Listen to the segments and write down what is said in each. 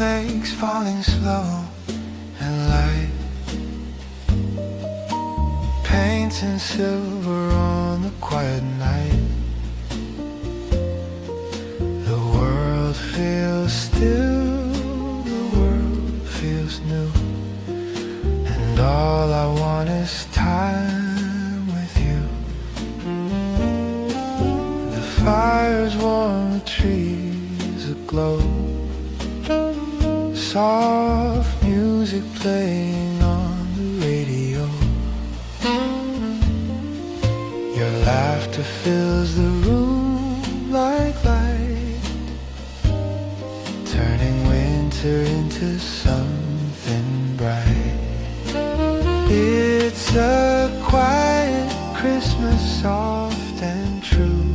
snowflakes falling slow and light, painting silver on the quiet night. The world feels still, the world feels new, and all I want is time with you. The fire's warm, the trees aglow, soft music playing on the radio. Your laughter fills the room like light, turning winter into something bright. It's a quiet Christmas, soft and true.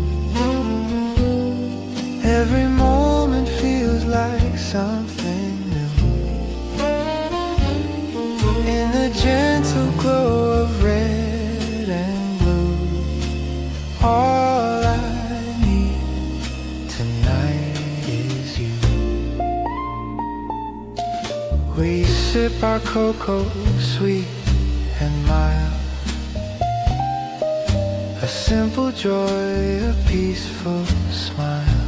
Every moment feels like something new. In the gentle glow of red and blue, all I need tonight is you. We sip our cocoa, sweet and mild, a simple joy, a peaceful smile.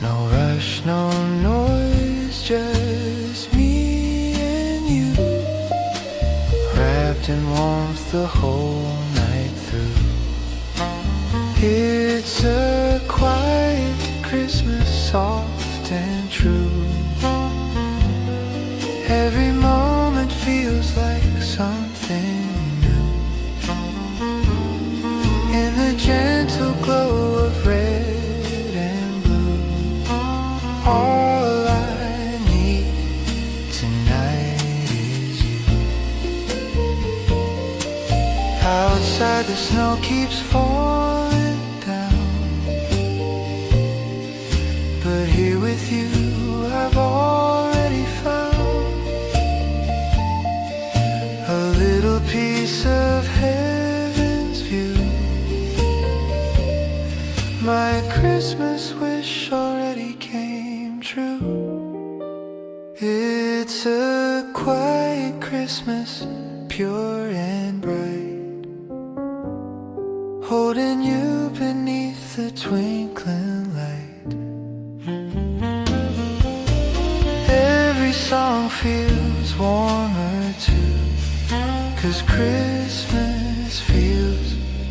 No rush, no noise, just me and you, wrapped in warmth the whole night through. It's a quiet Christmas, soft and true. Every moment feels like something new. In the gentle glow of red and blue, all I need tonight is you. Outside the snow keeps falling down, but here with you I've already found a little piece of heaven's view. My Christmas wish already came true. It's a quiet Christmas, pure and bright, holding you beneath the twinkling light. Every song feels warmer too, 'cause Christmas